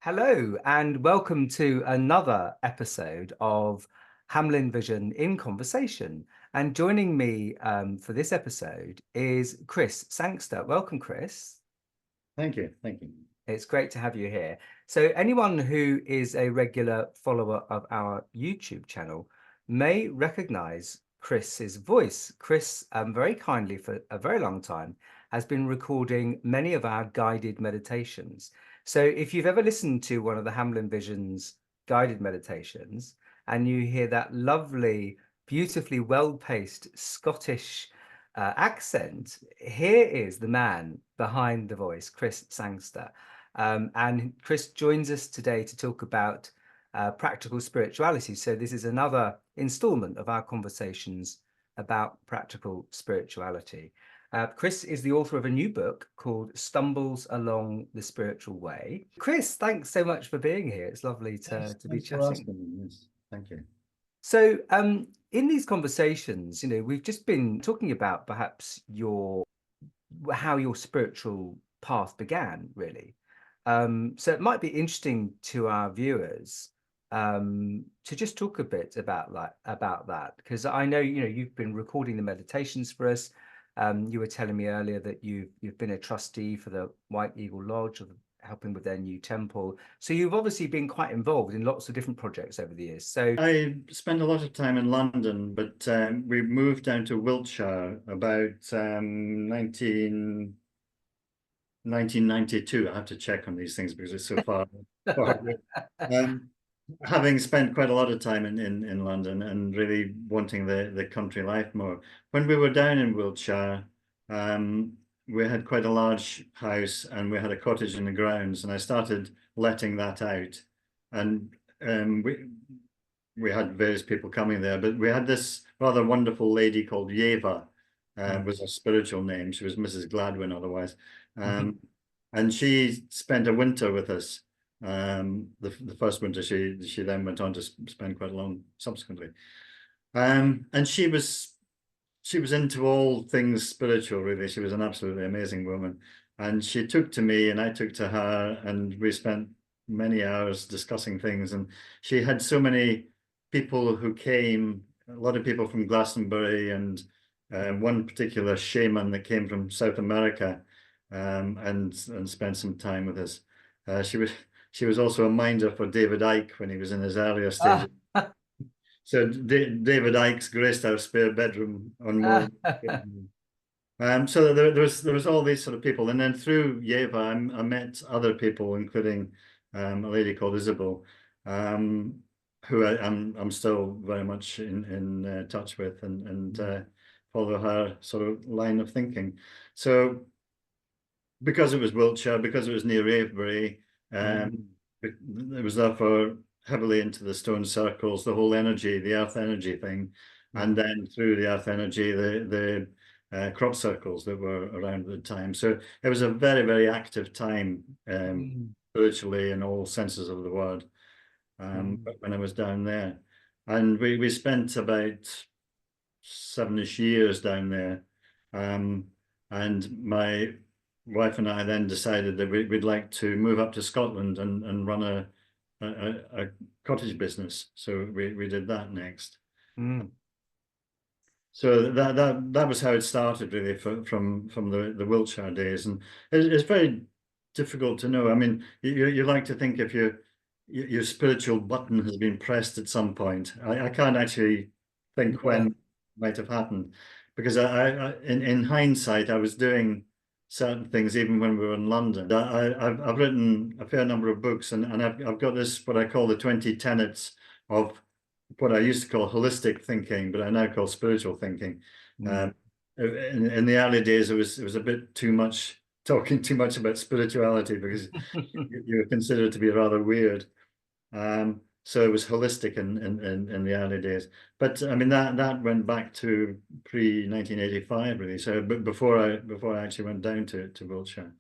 Hello, and welcome to another episode of Hamblin Vision in Conversation. And joining me for this episode is Chris Sangster. Welcome, Chris. Thank you. Thank you. It's great to have you here. So, anyone who is a regular follower of our YouTube channel may recognize Chris's voice. Chris, very kindly for a very long time, has been recording many of our guided meditations. So, if you've ever listened to one of the Hamblin Vision's guided meditations and you hear that lovely, beautifully well-paced Scottish accent, here is the man behind the voice, Chris Sangster. And Chris joins us today to talk about practical spirituality. So this is another installment of our conversations about practical spirituality. Chris is the author of a new book called Stumbles Along the Spiritual Way. Chris, thanks so much for being here. It's lovely to be Thanks for chatting. asking me. Yes, thank you. So in these conversations, we've just been talking about perhaps how your spiritual path began, really. So it might be interesting to our viewers to just talk a bit about that, because I know you've been recording the meditations for us. You were telling me earlier that you've been a trustee for the White Eagle Lodge, or helping with their new temple. So you've obviously been quite involved in lots of different projects over the years. So I spent a lot of time in London, but we moved down to Wiltshire about 1992. I have to check on these things because it's so far. Having spent quite a lot of time in London and really wanting the country life more. When we were down in Wiltshire, we had quite a large house and we had a cottage in the grounds, and I started letting that out. And we had various people coming there, but we had this rather wonderful lady called Yeva, was her spiritual name. She was Mrs. Gladwin otherwise. And she spent a winter with us. The first winter, she then went on to spend quite a long subsequently. And she was into all things spiritual, really. She was an absolutely amazing woman. And she took to me and I took to her, and we spent many hours discussing things. And she had so many people who came, a lot of people from Glastonbury, and one particular shaman that came from South America, and spent some time with us. She was also a minder for David Icke when he was in his earlier stages. So David Icke's graced our spare bedroom on more. So there was all these sort of people, and then through Yeva, I met other people, including a lady called Isabel, who I'm still very much in touch with, and follow her sort of line of thinking. So because it was Wiltshire, because it was near Avebury, it was therefore heavily into the stone circles, the whole energy, the earth energy thing, and then through the earth energy, the crop circles that were around at the time. So it was a very, very active time, spiritually in all senses of the word, when I was down there. And we spent about 7-ish years down there. And my wife and I then decided that we'd like to move up to Scotland and run a cottage business. So we did that next. So that was how it started, really, from the Wiltshire days. And it's very difficult to know. I mean, you like to think if your spiritual button has been pressed at some point. I can't actually think when it might have happened, because in hindsight, I was doing certain things even when we were in London. I've written a fair number of books, and I've got this, what I call the 20 tenets of what I used to call holistic thinking, but I now call spiritual thinking. In the early days, it was a bit too much, talking too much about spirituality, because you were considered to be rather weird. So it was holistic in the early days. But I mean, that went back to pre-1985, really. So before I actually went down to Wiltshire.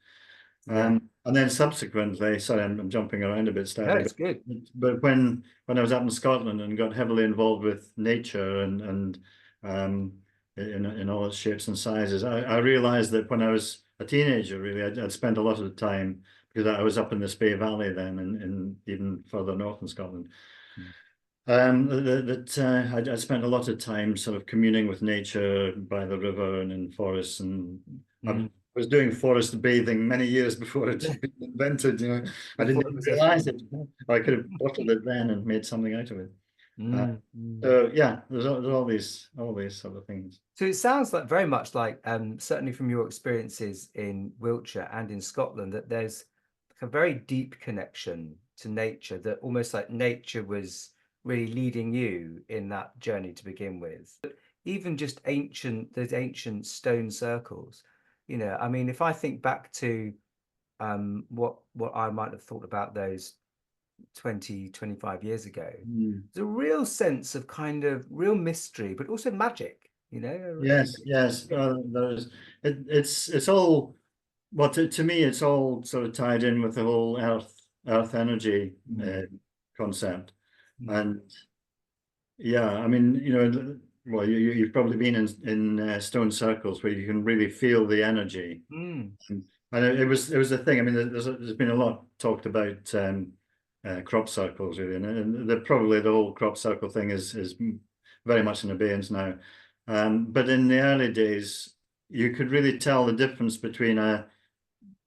And then subsequently, sorry, I'm jumping around a bit slightly. No, it's good. But when I was up in Scotland and got heavily involved with nature and in all its shapes and sizes, I realized that when I was a teenager, really, I'd spent a lot of the time, because I was up in the Spey Valley then, and even further north in Scotland. Mm. I spent a lot of time sort of communing with nature by the river and in forests, and I Mm. was doing forest bathing many years before it had been invented. I Before didn't it even was a realize thing. it. I could have bottled it then and made something out of it. Uh, Mm. Mm. so yeah, there's all these sort of things. So it sounds like very much like, certainly from your experiences in Wiltshire and in Scotland, that there's like a very deep connection to nature, that almost like nature was really leading you in that journey to begin with. But even just those ancient stone circles, I mean, if I think back to what I might have thought about those 20, 25 years ago, Mm. there's a real sense of kind of real mystery, but also magic, Yes, yes. It's all, well, to me, it's all sort of tied in with the whole earth energy Mm, concept. mm, And yeah, I mean, well, you've probably been in stone circles where you can really feel the energy. mm, And it was a thing. I mean, there's been a lot talked about crop circles really, and probably the whole crop circle thing is very much in abeyance now. But in the early days, you could really tell the difference between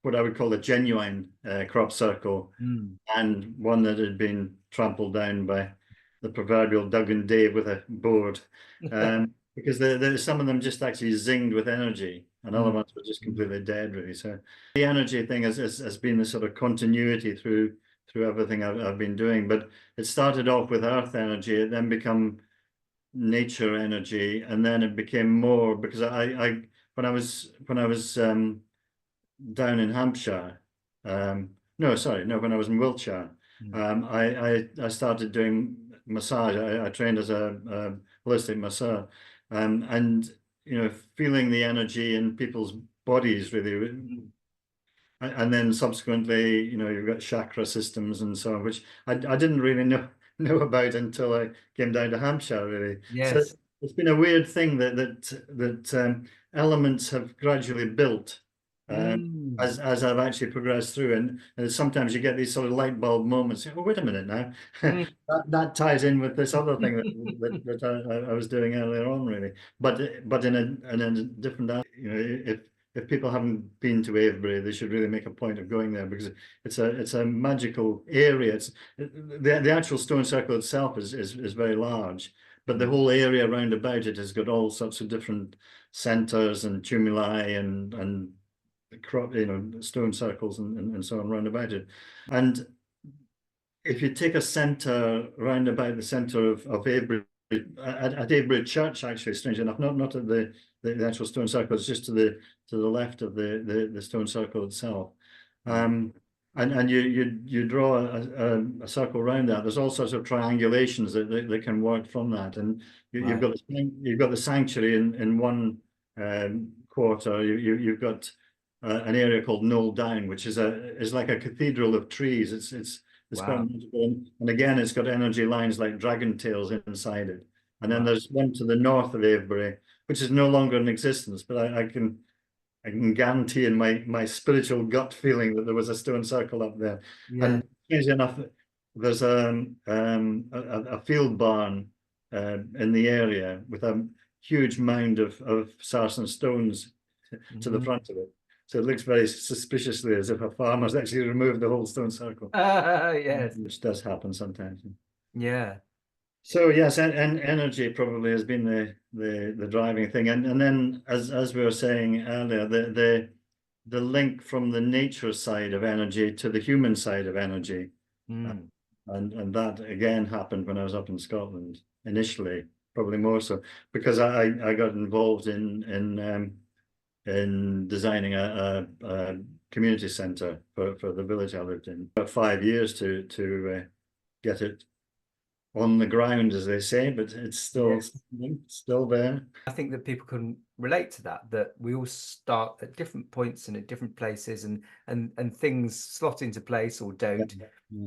what I would call a genuine crop circle mm. and one that had been trampled down by the proverbial Duggan Dave with a board. Because some of them just actually zinged with energy, and other Mm, ones were just mm, completely dead, really. So the energy thing has been the sort of continuity through everything I've been doing. But it started off with earth energy, it then become nature energy, and then it became more because I when I was down in Hampshire. No, sorry, no, when I was in Wiltshire, mm, I started doing massage. I trained as a holistic masseur, and feeling the energy in people's bodies really. mm. And then subsequently, you've got chakra systems and so on, which I didn't really know about until I came down to Hampshire, really. So Yes. it's been a weird thing that elements have gradually built Mm. as I've actually progressed through, and sometimes you get these sort of light bulb moments. Oh, wait a minute now, Mm. that ties in with this other thing that I was doing earlier on, really. But in a different, if people haven't been to Avebury, they should really make a point of going there because it's a magical area. It's the actual stone circle itself is very large, but the Mm. whole area around about it has got all sorts of different centers and tumuli and stone circles and so on round about it. And if you take a center round about the center of Avebury, at Avebury Church, actually, strange enough, not at the actual stone circle, it's just to the left of the stone circle itself. Mm. And you draw a circle around that. There's all sorts of triangulations that can work from that. And you've Right. got the sanctuary in one quarter. You've got an area called Knoll Down, which is like a cathedral of trees. It's quite Wow. magical. And again, it's got energy lines like dragon tails inside it. And then Wow. there's one to the north of Avebury, which is no longer in existence, but I can guarantee in my spiritual gut feeling that there was a stone circle up there. Yeah. And strangely enough, there's a field barn in the area with a huge mound of sarsen stones to the Mm. front of it. So it looks very suspiciously as if a farmer's actually removed the whole stone circle, Yes. which does happen sometimes. Yeah. So yes, and energy probably has been the driving thing, and then as we were saying earlier, the link from the nature side of energy to the human side of energy, uh, Mm. and that again happened when I was up in Scotland initially, probably more so because I got involved in designing a community centre for the village I lived in. About 5 years to get it on the ground, as they say, but it's Yes. still there. I think that people can relate to that we all start at different points and at different places, and things slot into place or Yeah. don't,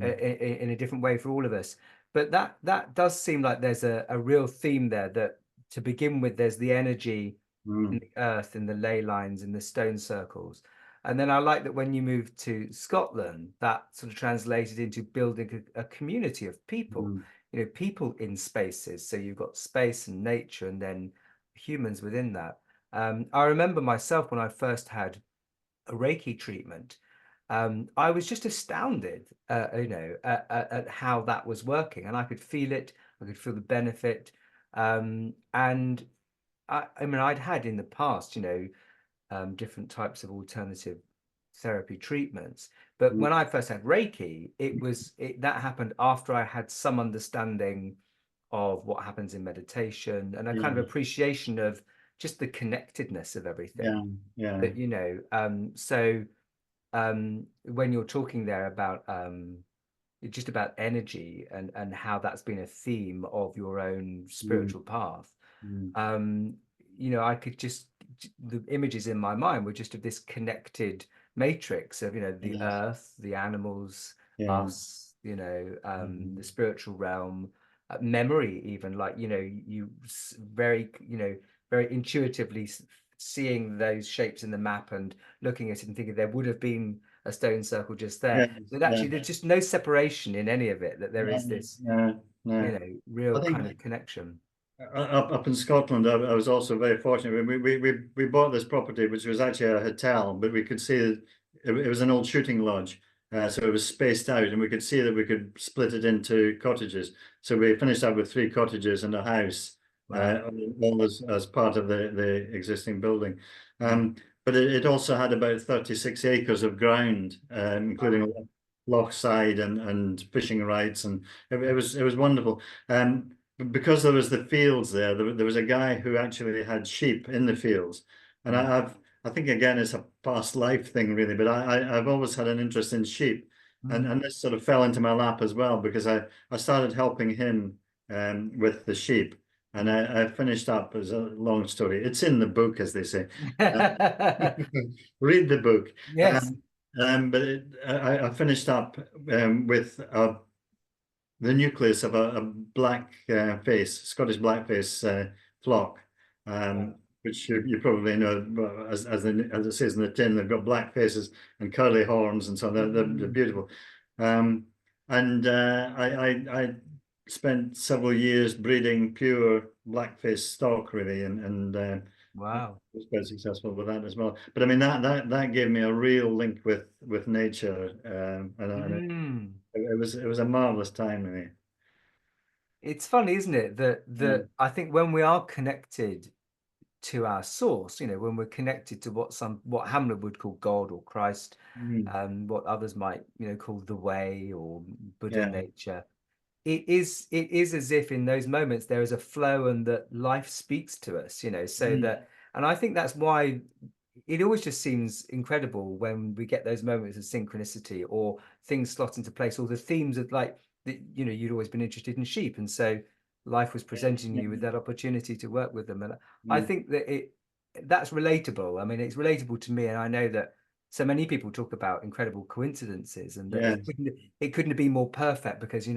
Yeah. in a different way for all of us. But that does seem like there's a real theme there, that to begin with, there's the energy in Mm. the earth, in the ley lines, in the stone circles. And then I like that when you moved to Scotland, that sort of translated into building a community of people, Mm. people in spaces. So you've got space and nature, and then humans within that. I remember myself when I first had a Reiki treatment. I was just astounded, at how that was working, and I could feel it. I could feel the benefit, and I mean, I'd had in the past, different types of alternative therapy treatments. But Mm. when I first had Reiki, that happened after I had some understanding of what happens in meditation and a kind of Yeah, appreciation of just the connectedness of everything. yeah, yeah. That, so when you're talking there about just about energy and how that's been a theme of your own Mm. spiritual path, Mm. um, I could just the images in my mind were just of this connected matrix of, the Yes, earth, the animals, yeah. us, the Mm. spiritual realm, memory, even like, very, very intuitively seeing those shapes in the map and looking at it and thinking there would have been a stone circle just there. Yes, But yeah, actually, there's just no separation in any of it, that there yeah, is this, yeah, yeah. real I kind think of connection. up in Scotland, I was also very fortunate. We bought this property, which was actually a hotel, but we could see that it was an old shooting lodge. So it was spaced out, and we could see that we could split it into cottages. So we finished up with 3 cottages and a house, Wow. all as part of the existing building. Mm. But it also had about 36 acres of ground, including lochside and fishing rights, and it was wonderful. Because there was the fields there was a guy who actually had sheep in the fields, and Mm. I think again it's a past life thing really, but I've always had an interest in sheep, and Mm. and this sort of fell into my lap as well because I started helping him with the sheep, and I finished up as a long story. It's in the book, as they say. Uh, Read the book. Yes. But I finished up with the nucleus of a black face, Scottish blackface flock, Wow. which you probably know, well, as it says in the tin, they've got black faces and curly horns and so on. They're Mm. beautiful. Um, and I spent several years breeding pure blackface stock, really, and Wow. was quite successful with that as well. But I mean that gave me a real link with nature, and Mm. it was a marvelous time, really. It's funny, isn't it, that Mm. I think when we are connected to our source, when we're connected to what Hamlet would call God or Christ, Mm. what others might, call the way or Buddha Yeah. nature, it is as if in those moments there is a flow and that life speaks to us, so Mm. that, and I think that's why it always just seems incredible when we get those moments of synchronicity or things slot into place, or the themes of like you'd always been interested in sheep, and so life was Yeah. presenting Yeah. you with that opportunity to work with them. And I Mm. think that that's relatable. I mean, it's relatable to me, and I know that so many people talk about incredible coincidences and that it Yes. couldn't it couldn't have been more perfect because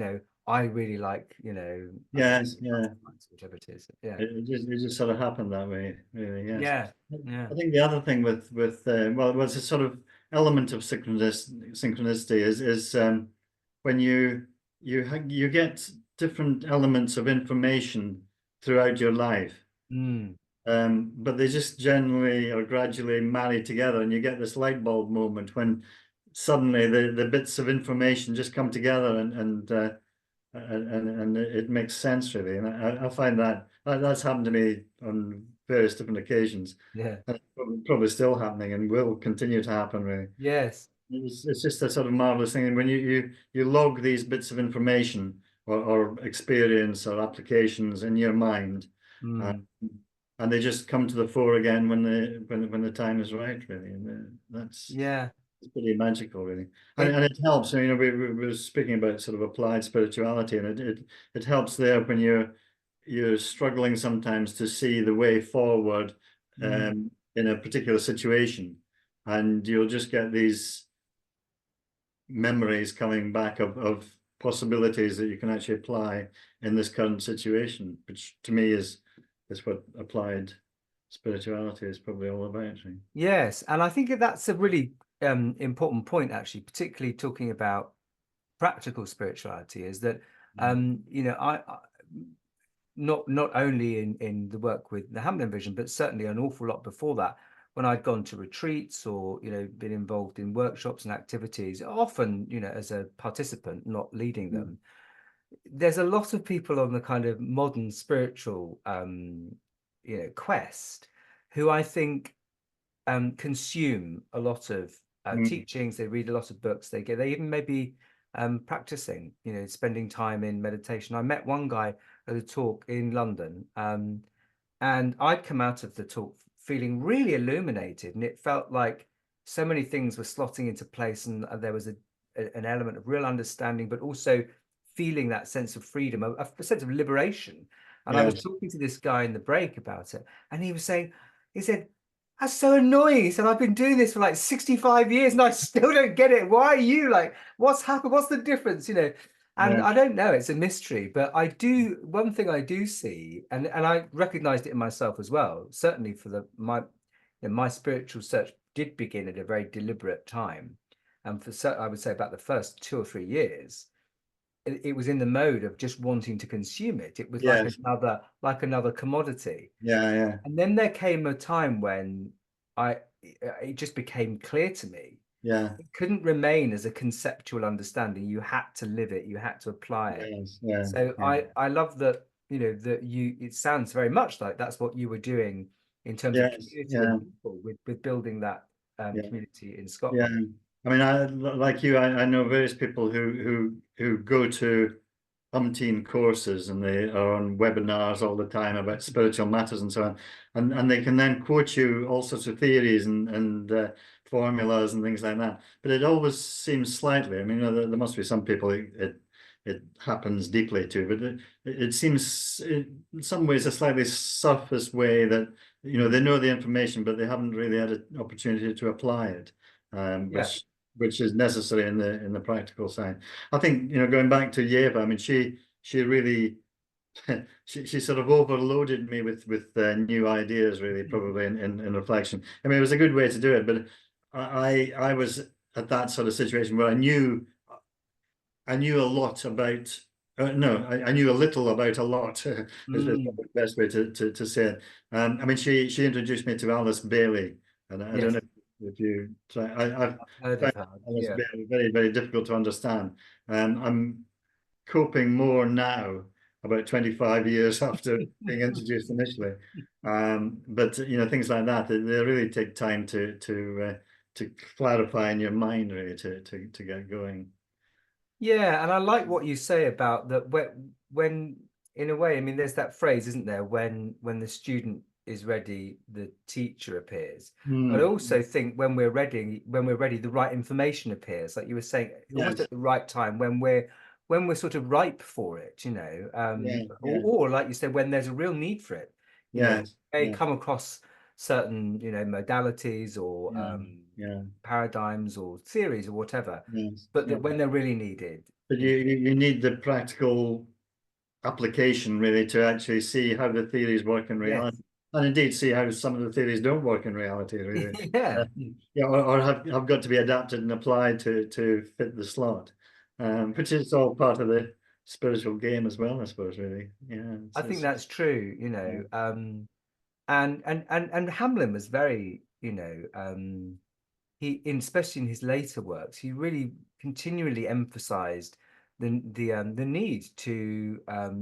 I really like, I don't Yes. Yeah. know, whatever it is. Yeah. It just sort of happened that way, really. Yes. Yeah. Yeah. I think the other thing with well, it was a sort of element of synchronicity is when you get different elements of information throughout your life. Mm. But they just generally or gradually marry together, and you get this light bulb moment when suddenly the bits of information just come together, and it makes sense really. And I find that's happened to me on various different occasions, Yeah. and it's probably still happening and will continue to happen really. Yes. It's just a sort of marvelous thing, and when you log these bits of information or experience or applications in your mind. Uh, Mm. and they just come to the fore again when the time is right, really. And that's Yeah. it's pretty magical, really. And It. and it helps. We were speaking about sort of applied spirituality, and it helps there when you're struggling sometimes to see the way forward Mm. in a particular situation, and you'll just get these memories coming back of possibilities that you can actually apply in this current situation, which to me is what applied spirituality is probably all about. Right? Yes, and I think that's a really important point, actually, particularly talking about practical spirituality, is that I not only in the work with the Hamblin Vision, but certainly an awful lot before that, when I'd gone to retreats or been involved in workshops and activities, often as a participant, not leading Mm. them. There's a lot of people on the kind of modern spiritual quest who I think consume a lot of Mm. teachings. They read a lot of books. They even maybe practicing, spending time in meditation. I met one guy at a talk in London, and I'd come out of the talk feeling really illuminated, and it felt like so many things were slotting into place, and there was an element of real understanding, but also feeling that sense of freedom, a sense of liberation. And I was Yes. talking to this guy in the break about it, and he was saying, he said, "That's so annoying." He said, "I've been doing this for like 65 years and I still don't get it. Why are you like, what's happened? What's the difference?" And Yeah. I don't know, it's a mystery, but one thing I do see, and I recognized it in myself as well, certainly for my spiritual search did begin at a very deliberate time. And I would say about the first 2 or 3 years, it was in the mode of just wanting to consume it. It was Yes. like another commodity. Yeah. Yeah. And then there came a time when it just became clear to me Yeah. it couldn't remain as a conceptual understanding. You had to live it, you had to apply it. Yes. Yeah. So Yeah. I love that, it sounds very much like that's what you were doing in terms of Yes. community and Yeah. people with building that Yeah. community in Yeah. Scotland. I mean, like you, I know various people who go to umpteen courses and they are on webinars all the time about spiritual matters and so on, and they can then quote you all sorts of theories and formulas and things like that. But it always seems slightly. I mean, there must be some people it happens deeply to, but it seems in some ways a slightly surface way that they know the information, but they haven't really had an opportunity to apply it, Yeah. which is necessary in the practical side. I think going back to Yeva, I mean she really she sort of overloaded me with new ideas, really, probably in reflection. I mean, it was a good way to do it, but I was at that sort of situation where I knew a lot about. No, I knew a little about a lot. Is Mm, probably the best way to say it. I mean, she introduced me to Alice Bailey, and I don't yes, know if you try. I've I've heard of found her. Alice Yeah. Bailey very, very difficult to understand. I'm coping more now, about 25 years after being introduced initially. But things like that, they really take time to clarify in your mind, really, to get going. Yeah, and I like what you say about that when in a way, I mean, there's that phrase, isn't there, when the student is ready, the teacher appears. But I Hmm. also think when we're ready, the right information appears, like you were saying, almost Yes. at the right time when we're sort of ripe for it, Yeah. or, Yeah. or like you said, when there's a real need for it, Yes. they Yeah. come across certain, modalities or Yeah. Yeah. paradigms or theories or whatever, Yes. but Yeah. that when they're really needed, But you need the practical application, really, to actually see how the theories work in yes, reality, and indeed see how some of the theories don't work in reality, really. yeah, Yeah, or have got to be adapted and applied to fit the slot, which is all part of the spiritual game as well, I suppose. Really, yeah. I think It's that's true, yeah, and Hamlin was very, especially in his later works, he really continually emphasized the need to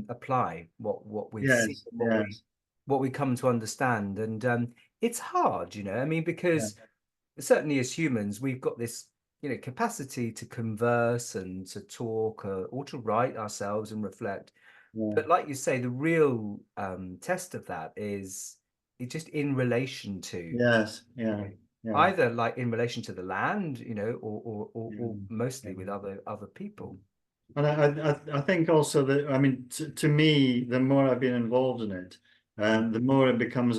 apply what we've seen, yes, yes, what we come to understand, and it's hard, I mean, yeah, because certainly as humans, we've got this, capacity to converse and to talk or to write ourselves and reflect. yeah, But like you say, the real test of that is it just in relation to, yes, you yeah, know, yeah, either like in relation to the land, or yeah, mostly yeah. with other people. And I think also that, I mean, to me, the more I've been involved in it, the more it becomes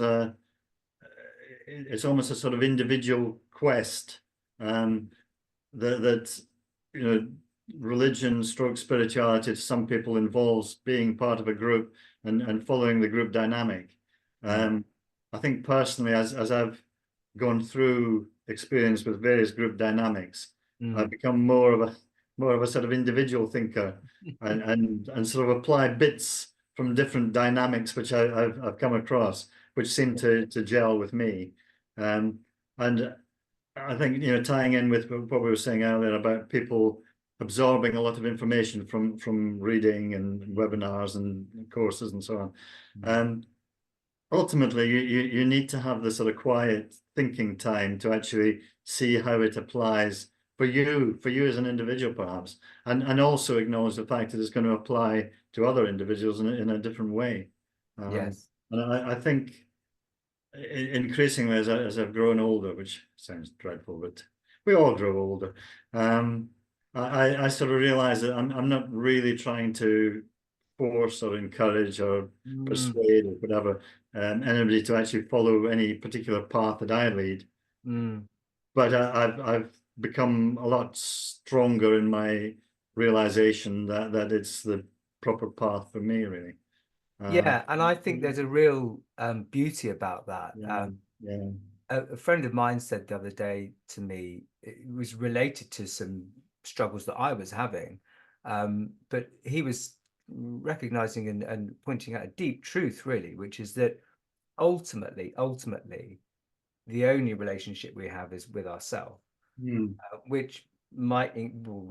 it's almost a sort of individual quest, that religion stroke spirituality to some people involves being part of a group and following the group dynamic. Mm. Um, I think personally, as I've gone through experience with various group dynamics, I've become more of a sort of individual thinker, and sort of apply bits from different dynamics which I've come across, which seem to gel with me. Um, and I think, tying in with what we were saying earlier about people absorbing a lot of information from reading and webinars and courses and so on. Ultimately, you need to have the sort of quiet thinking time to actually see how it applies for you as an individual, perhaps, and also acknowledge the fact that it's going to apply to other individuals in a different way. Yes. And I think increasingly as I've grown older, which sounds dreadful, but we all grow older. I sort of realize that I'm not really trying to force or encourage or persuade or whatever anybody to actually follow any particular path that I lead. But I've become a lot stronger in my realization that it's the proper path for me, really. Yeah, and I think there's a real beauty about that. Yeah, yeah. A friend of mine said the other day to me, it was related to some struggles that I was having, but he was recognizing and pointing out a deep truth, really, which is that ultimately, the only relationship we have is with ourselves, which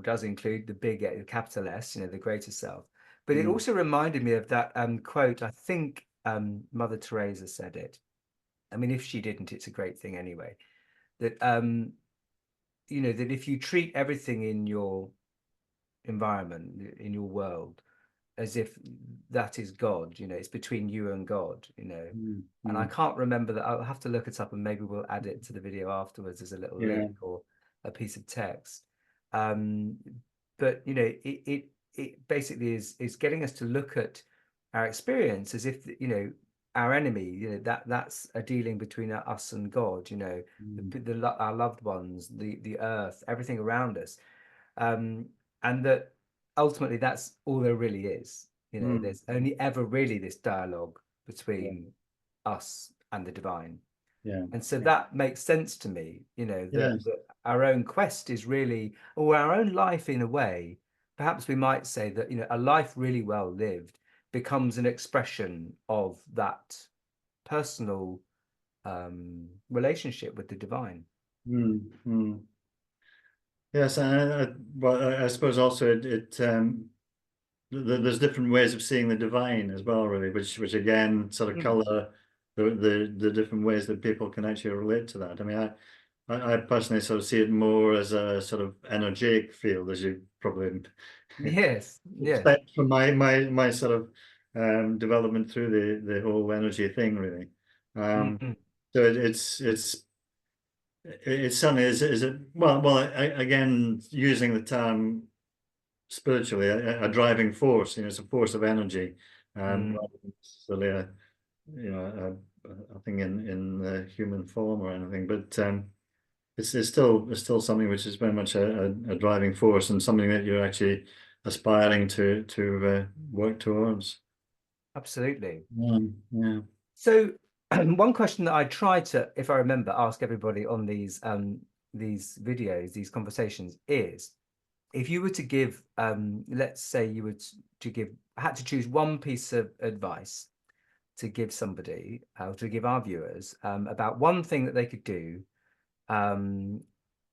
does include the big capital S, the greater self. But it also reminded me of that quote. I think Mother Teresa said it. I mean, if she didn't, it's a great thing anyway. That that if you treat everything in your environment, in your world, as if that is God, it's between you and God, And I can't remember that. I'll have to look it up, and maybe we'll add it to the video afterwards as a little link or a piece of text. But it basically is getting us to look at our experience as if our enemy, that's a dealing between us and God, our loved ones, the earth, everything around us, and that ultimately that's all there really is. There's only ever really this dialogue between us and the divine. And so that makes sense to me, that our own quest is really, or our own life in a way, perhaps we might say that, a life really well lived becomes an expression of that personal relationship with the divine. Yes, I suppose also there's different ways of seeing the divine as well, really, which again sort of color the different ways that people can actually relate to that. I mean, I personally sort of see it more as a sort of energetic field, as you probably Yes, expect from my sort of development through the whole energy thing, really. So it certainly is it again, using the term spiritually, a driving force, it's a force of energy, rather than necessarily a thing in the human form or anything, but it's still something which is very much a driving force, and something that you're actually aspiring to work towards. absolutely. Yeah. So one question that I try to, if I remember, ask everybody on these videos, these conversations is, if you were to give, let's say you were had to choose one piece of advice to give somebody, to give our viewers, about one thing that they could do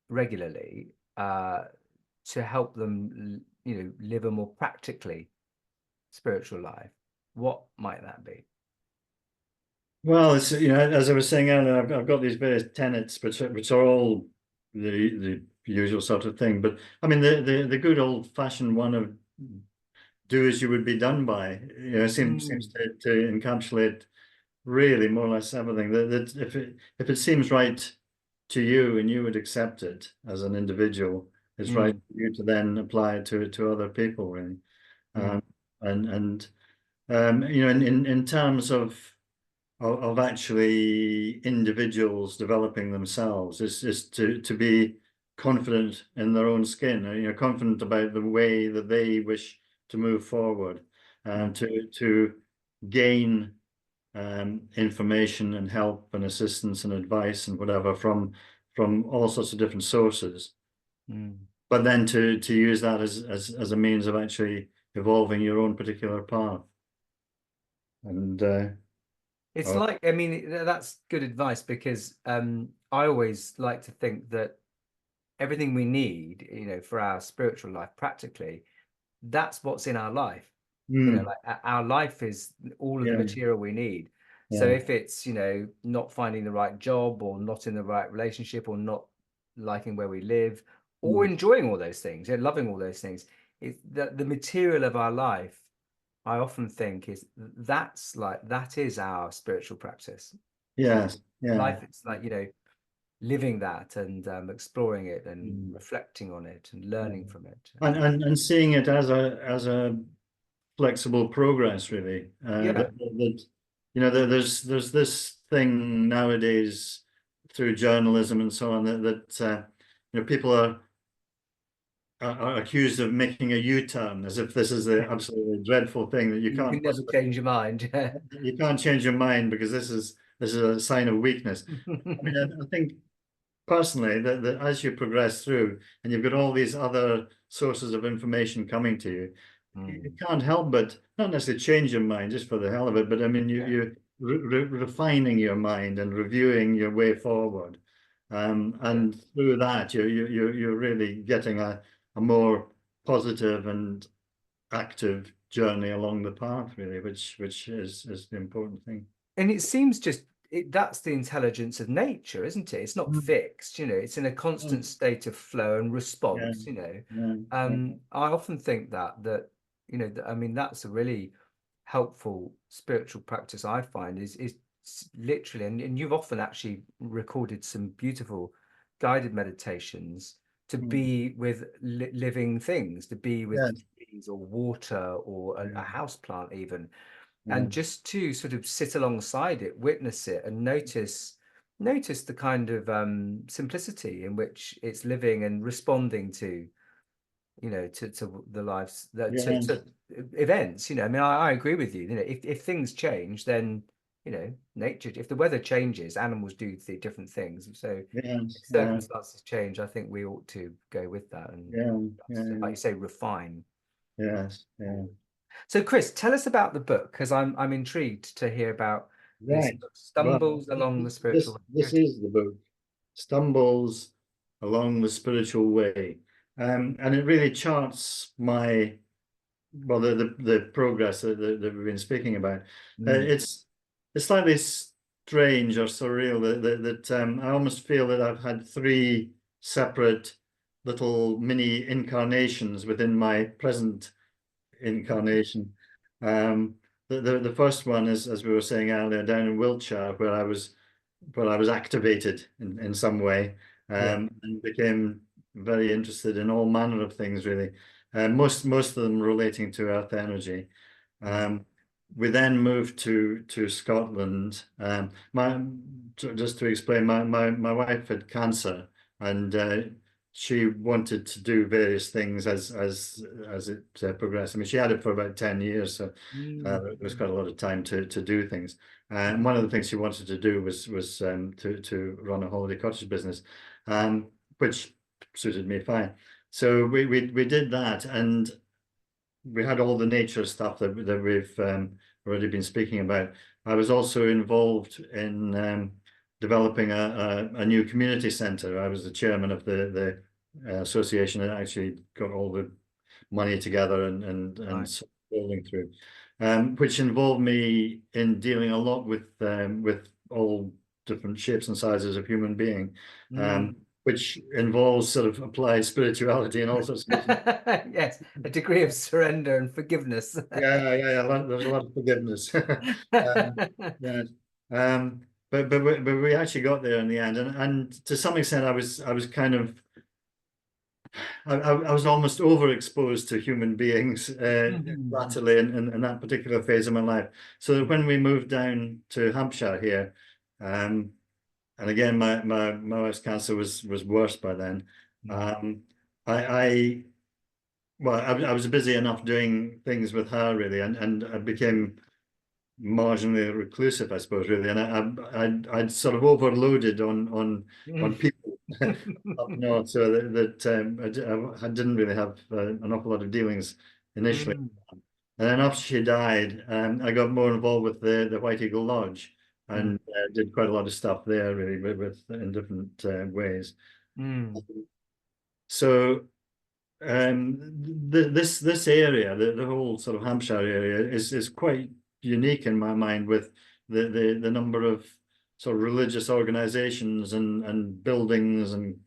regularly to help them, live a more practically spiritual life, what might that be? Well, it's as I was saying earlier, I've got these various tenets, which are all the usual sort of thing. But I mean, the good old fashioned one of do as you would be done by, seems to encapsulate really more or less everything. That if it seems right to you and you would accept it as an individual, it's right for you to then apply it to other people, really. And in terms of actually individuals developing themselves is to be confident in their own skin, confident about the way that they wish to move forward, and to gain information and help and assistance and advice and whatever from all sorts of different sources. Mm. But then to use that as a means of actually evolving your own particular path. And It's oh, like, I mean, that's good advice because I always like to think that everything we need, for our spiritual life, practically, that's what's in our life. mm, Like our life is all of the yeah, material we need. So yeah, if it's, not finding the right job or not in the right relationship or not liking where we live or mm, enjoying all those things, loving all those things, it's the material of our life, I often think that is our spiritual practice. yes, yeah. Life, it's like, living that and exploring it and Mm, reflecting on it and yeah. learning from it. And seeing it as a flexible progress, really. Yeah, There's this thing nowadays through journalism and so on that people are accused of making a U-turn as if this is the absolutely dreadful thing that you you can't can never possibly, change your mind. you can't change your mind because this is a sign of weakness. I mean, I think personally that as you progress through and you've got all these other sources of information coming to you, you Mm, can't help but not necessarily change your mind just for the hell of it, but I mean yeah, you refining your mind and reviewing your way forward, yeah. and through that you're really getting a more positive and active journey along the path, really, which is the important thing. And it seems that's the intelligence of nature, isn't it? It's not Mm. fixed, it's in a constant Mm. state of flow and Yeah, response, yeah, yeah. I often think I mean, that's a really helpful spiritual practice I find is literally, and you've often actually recorded some beautiful guided meditations to Mm. be with living things, to be with Yes, trees or water or a yeah, house plant even, yeah, and just to sort of sit alongside it, witness it, and notice the kind of simplicity in which it's living and responding to to the lives to yes, events. I mean, I agree with you. If things change, then nature, if the weather changes, animals do different things. So yes, if yeah, circumstances change, I think we ought to go with that and, yeah, yeah, like yeah. you say, refine. Yes, yeah. So, Chris, tell us about the book because I'm intrigued to hear about this Right. book, Well, Stumbles Along the Spiritual this Way. this is the book, Stumbles Along the Spiritual Way. And it really charts the progress that we've been speaking about. Mm, It's slightly strange or surreal that I almost feel that I've had three separate little mini incarnations within my present incarnation. Um, the first one is, as we were saying earlier, down in Wiltshire, where I was activated in some way, yeah. and became very interested in all manner of things, really. Most of them relating to earth energy. Mm, Um, we then moved to Scotland. Just to explain, my wife had cancer, and she wanted to do various things as it progressed. I mean, she had it for about 10 years, so mm, there was quite a lot of time to do things. And one of the things she wanted to do was to run a holiday cottage business, which suited me fine. So we did that, and we had all the nature stuff that we've already been speaking about. I was also involved in developing a new community centre. I was the chairman of the association that actually got all the money together and right. building through, which involved me in dealing a lot with all different shapes and sizes of human being, Mm. which involves sort of applied spirituality and all sorts of different. Yes, a degree of surrender and forgiveness. Yeah. There's a lot of forgiveness. Yeah. But we actually got there in the end, and to some extent, I was kind of I was almost overexposed to human beings Mhm. latterly in that particular phase of my life. So when we moved down to Hampshire here, um, and again my wife's cancer was worse by then. Mm. Um, I well I was busy enough doing things with her, really, and I became marginally reclusive, I suppose, really. And I'd sort of overloaded on people up north, so I didn't really have an awful lot of dealings initially. Mm, And then after she died, I got more involved with the White Eagle Lodge mm, and did quite a lot of stuff there, really, with in different ways. mm, So this area, the whole sort of Hampshire area, is quite unique in my mind, with the number of sort of religious organizations and buildings and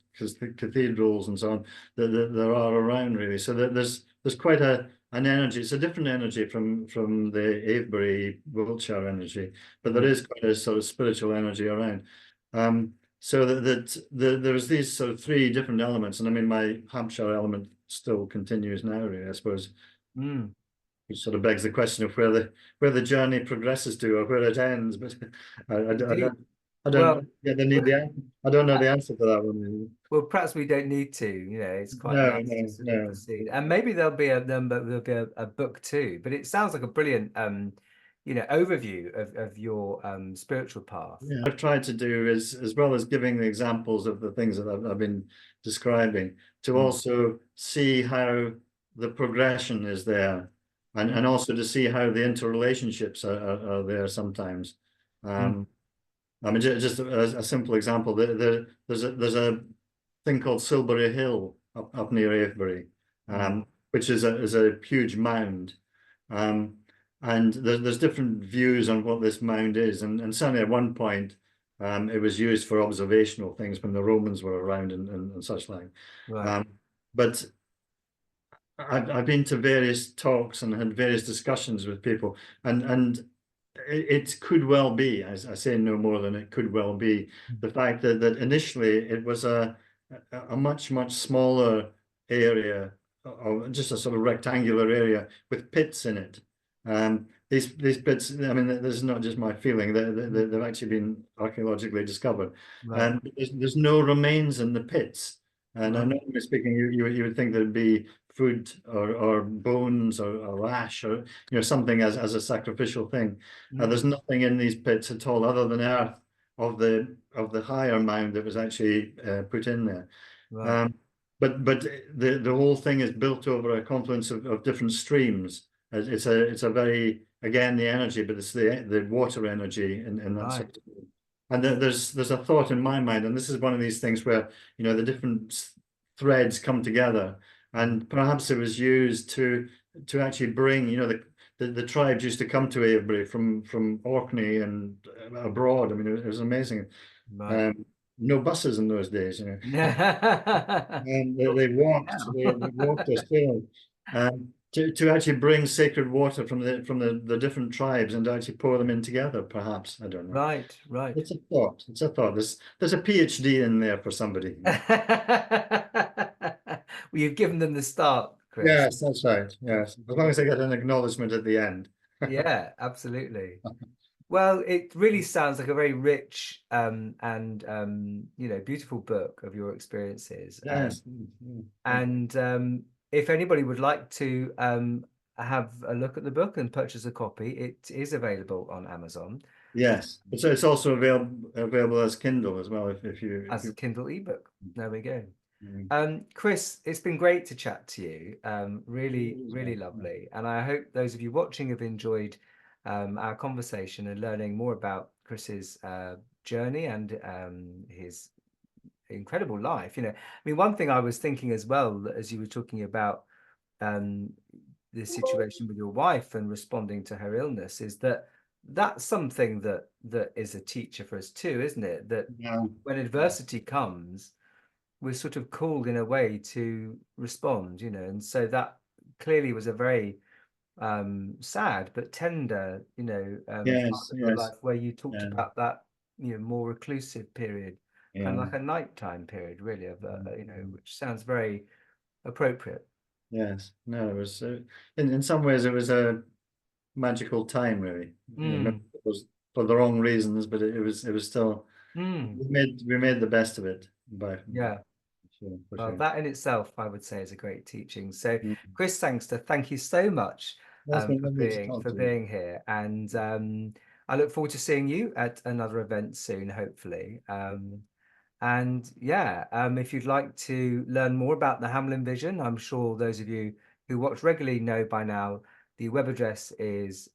cathedrals and so on that there are around, really. So that there's quite an energy. It's a different energy from the Avebury, Wiltshire energy, but there mm, is quite a sort of spiritual energy around. So there's these sort of three different elements, and I mean, my Hampshire element still continues now, really, I suppose, mm. which sort of begs the question of where the journey progresses to, or where it ends. But Indeed. I Well, don't yeah, they need the I don't know the answer to that one, really. well, perhaps we don't need to. It's quite No, nice to no, sort of no. proceed, and maybe there'll be a book too. But it sounds like a brilliant overview of your spiritual path. Yeah, I've tried to do is, as well as giving the examples of the things that I've been describing, to Mm, also see how the progression is there, and mm, also to see how the interrelationships are there sometimes. mm, Um, I mean, just a simple example. There's a thing called Silbury Hill up near Avebury, mm. which is a huge mound. Um, and there's different views on what this mound is. And certainly at one point, it was used for observational things when the Romans were around and such like. Right. Um, but I've been to various talks and had various discussions with people, and it could well be, as I say, no more than it could well be, the fact that initially it was a much smaller area, or just a sort of rectangular area with pits in it. These pits, I mean, this is not just my feeling. Mm, They've actually been archaeologically discovered, right. and there's no remains in the pits. And Right. normally speaking, you would think there'd be food or bones or ash, or something as a sacrificial thing. Mm, There's nothing in these pits at all other than earth of the higher mound that was actually put in there. right. Um, but the whole thing is built over a confluence of different streams. It's a very, again, the energy, but it's the water energy in that sort Right. of thing. And there's a thought in my mind, and this is one of these things where the different threads come together, Mm, and perhaps it was used to actually bring, the tribes used to come to Avebury from Orkney and abroad. I mean, it was amazing. right. Um, no buses in those days, and Well, they maybe walked, now. they walked or sailed, to actually bring sacred water from the different tribes and actually pour them in together. Perhaps, I don't know. Right. Right. It's a thought. It's a thought. There's a PhD in there for somebody. Well, you've given them the start, Chris. Yes, that's right. Yes, as long as I get an acknowledgement at the end. Yeah, absolutely. Well, it really sounds like a very rich and beautiful book of your experiences. Yes. And if anybody would like to have a look at the book and purchase a copy, it is available on Amazon Yes. It's also available as Kindle as well, if you if as a you. Kindle ebook. There we go. Mm. Chris, it's been great to chat to you. Really, really lovely. And I hope those of you watching have enjoyed our conversation and learning more about Chris's journey and his incredible life. I mean, one thing I was thinking as well, as you were talking about um, the situation with your wife and responding to her illness, is that that's something that is a teacher for us too, isn't it? That Yeah. when adversity comes, we're sort of called in a way to respond, and so that clearly was a very sad but tender, part Yes. of your Yes. life where you talked Yeah. about that, more reclusive period, kind of Yeah. like a nighttime period, really, of Mm. which sounds very appropriate. Yes. No, it was in some ways it was a magical time, really. Maybe Mm, it was for the wrong reasons, but it was still, mm, we made the best of it, by yeah. sure, for Well, sure. that in itself, I would say, is a great teaching. So, Mm. Chris Sangster, thank you so much That's been lovely to talk for to you. being here. And I look forward to seeing you at another event soon, hopefully. And yeah, if you'd like to learn more about the Hamblin Vision, I'm sure those of you who watch regularly know by now, the web address is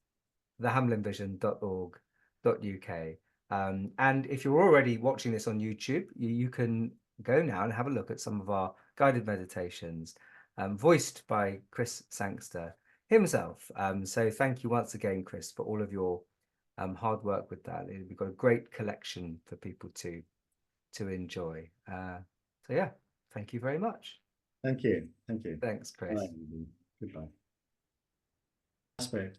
thehamlinvision.org.uk. And if you're already watching this on YouTube, you can go now and have a look at some of our guided meditations, voiced by Chris Sangster himself. So thank you once again, Chris, for all of your hard work with that. We've got a great collection for people to enjoy. So yeah, thank you very much. Thank you. Thank you. Thanks, All Chris. right. Goodbye. Aspect.